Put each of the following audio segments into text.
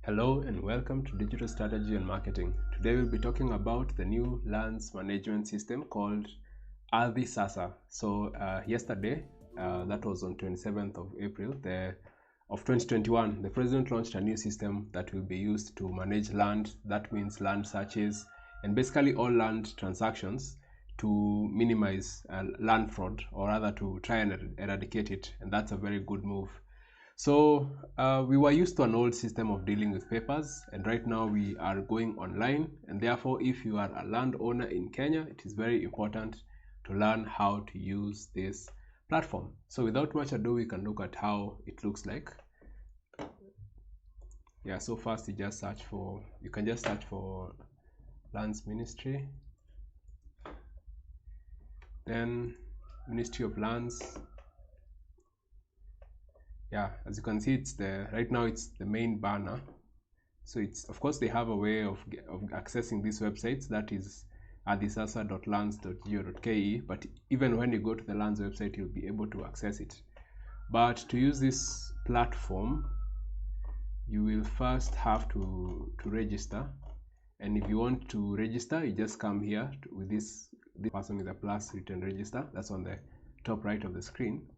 Hello and welcome to Digital Strategy and Marketing. Today we'll be talking about the new lands management system called ArdhiSasa. So yesterday, that was on 27th of April of 2021, the president launched a new system that will be used to manage land. That means land searches and basically all land transactions to minimize land fraud, or rather to try and eradicate it. And that's a very good move. So we were used to an old system of dealing with papers, and right now we are going online, and therefore if you are a landowner in Kenya, it is very important to learn how to use this platform. So without much ado, we can look at how it looks like. Yeah, so first you can just search for Lands Ministry, then Ministry of Lands. Yeah, as you can see, right now it's the main banner. So it's, of course, they have a way of accessing these websites, that is ardhisasa.lands.go.ke, but even when you go to the lands website, you'll be able to access it. But to use this platform, you will first have to register. And if you want to register, you just come here with this person with a plus written register. That's on the top right of the screen.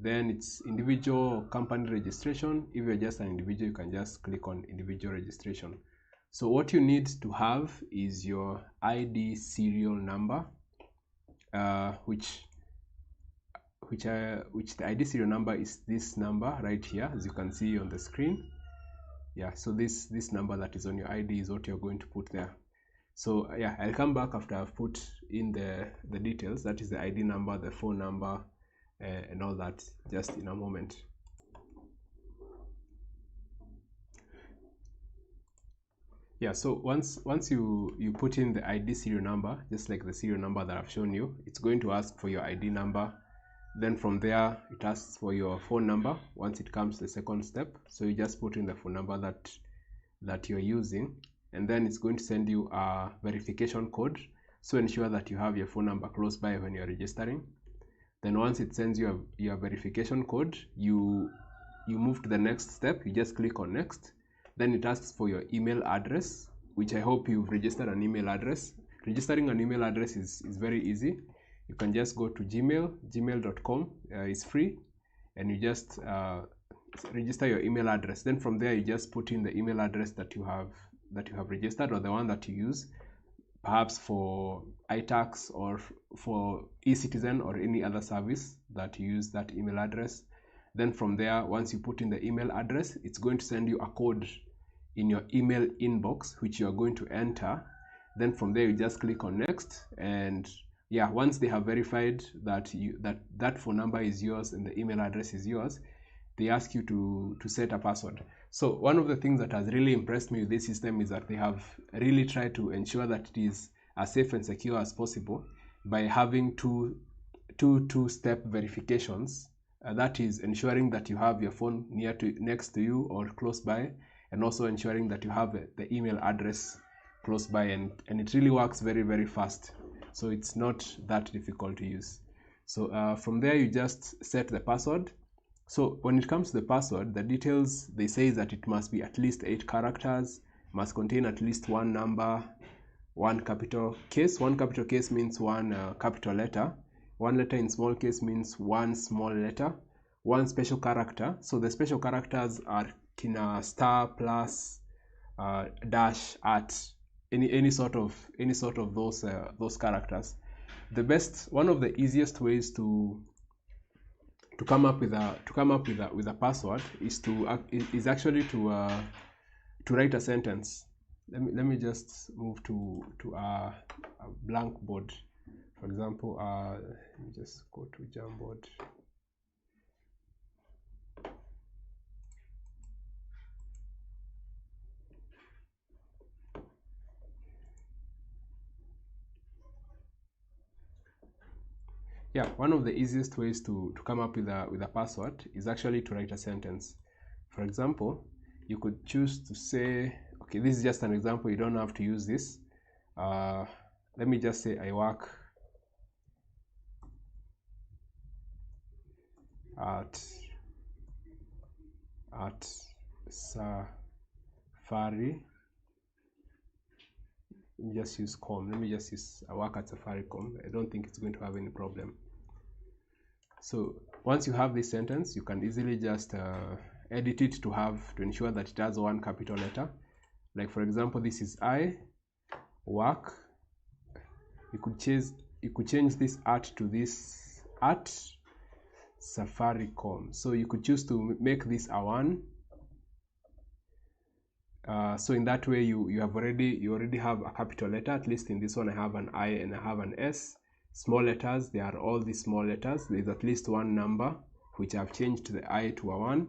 Then it's individual company registration. If you're just an individual, you can just click on individual registration. So what you need to have is your ID serial number, which the ID serial number is this number right here, as you can see on the screen. Yeah, so this number that is on your ID is what you're going to put there. So yeah, I'll come back after I've put in the details, that is the ID number, the phone number, and all that, just in a moment. Yeah, so once you put in the ID serial number, just like the serial number that I've shown you, it's going to ask for your ID number. Then from there, it asks for your phone number once it comes to the second step. So you just put in the phone number that you're using, and then it's going to send you a verification code. So ensure that you have your phone number close by when you're registering. Then once it sends you your verification code, you move to the next step. You just click on next. Then it asks for your email address, which I hope you've registered an email address. Registering an email address is very easy. You can just go to gmail.com. It's free, and you just register your email address. Then from there, you just put in the email address that you have registered, or the one that you use, perhaps for iTax or for eCitizen or any other service that you use that email address. Then from there, once you put in the email address, it's going to send you a code in your email inbox, which you are going to enter. Then from there, you just click on next, and yeah, once they have verified that that phone number is yours and the email address is yours, they ask you to set a password. So one of the things that has really impressed me with this system is that they have really tried to ensure that it is as safe and secure as possible by having two-step verifications. That is ensuring that you have your phone next to you or close by, and also ensuring that you have the email address close by, and it really works very, very fast. So it's not that difficult to use. So from there, you just set the password. So when it comes to the password, the details, they say that it must be at least 8 characters, must contain at least one number, one capital case. One capital case means one capital letter. One letter in small case means one small letter. One special character. So the special characters are kina star, plus, dash, at, any sort of those characters. One of the easiest ways to come up with a password is actually to write a sentence. Let me just move to a blank board. For example, let me just go to Jamboard. Yeah, one of the easiest ways to come up with a password is actually to write a sentence. For example, you could choose to say, okay, this is just an example, you don't have to use this. Let me just say I work at Safari. Let me just use com. Let me just use a work at Safaricom. I don't think it's going to have any problem. So once you have this sentence, you can easily just edit it to ensure that it has one capital letter. Like for example, this is I work. You could change this at to this at Safaricom. So you could choose to make this a 1. So in that way you already have a capital letter. At least in this one I have an I and I have an S. Small letters, they are all the small letters. There's at least one number which I've changed the I to a 1.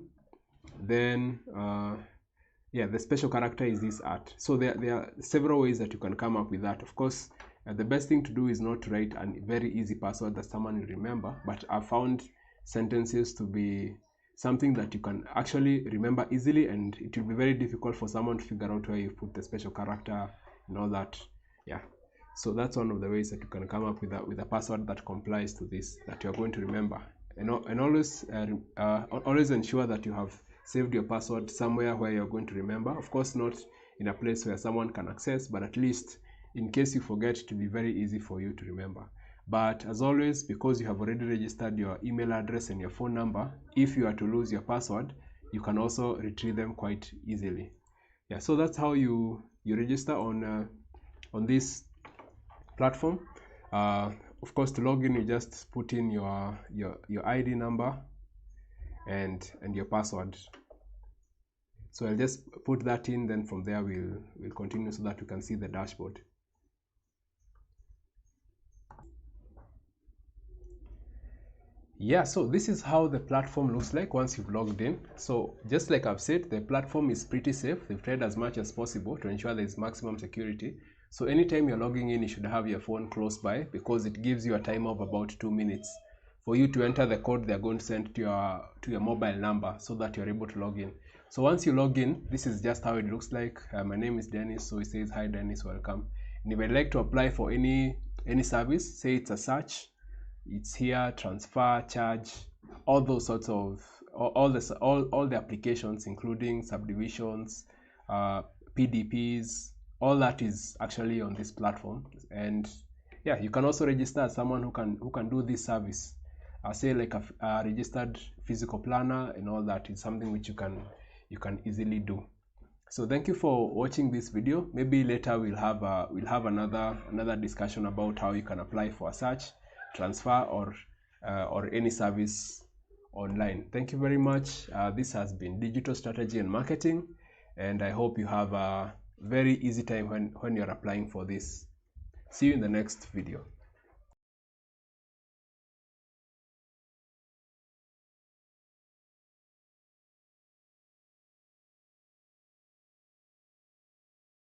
Then yeah, the special character is this at. So there are several ways that you can come up with that. Of course, the best thing to do is not to write a very easy password that someone will remember, but I found sentences to be something that you can actually remember easily, and it will be very difficult for someone to figure out where you put the special character and all that. Yeah, so that's one of the ways that you can come up with a password that complies to this, that you're going to remember. And always ensure that you have saved your password somewhere where you're going to remember. Of course, not in a place where someone can access, but at least in case you forget, it will be very easy for you to remember. But as always, because you have already registered your email address and your phone number, if you are to lose your password, you can also retrieve them quite easily. Yeah, so that's how you register on this platform. Of course, to log in, you just put in your ID number and your password. So I'll just put that in, then from there we'll continue so that we can see the dashboard. Yeah, so this is how the platform looks like once you've logged in. So just like I've said, the platform is pretty safe. They've tried as much as possible to ensure there is maximum security. So anytime you're logging in, you should have your phone close by, because it gives you a time of about 2 minutes for you to enter the code they're going to send to your mobile number, so that you're able to log in. So once you log in, this is just how it looks like. My name is Dennis, so it says, hi Dennis, welcome. And if I'd like to apply for any service, say it's a search, it's here, transfer, charge, all those sorts of all the applications, including subdivisions, PDPs, all that is actually on this platform. And yeah, you can also register as someone who can do this service. Say like a registered physical planner, and all that is something which you can easily do. So thank you for watching this video. Maybe later we'll have another discussion about how you can apply for a search, transfer, or any service online. Thank you very much. This has been Digital Strategy and Marketing, and I hope you have a very easy time when you're applying for this. See you in the next video.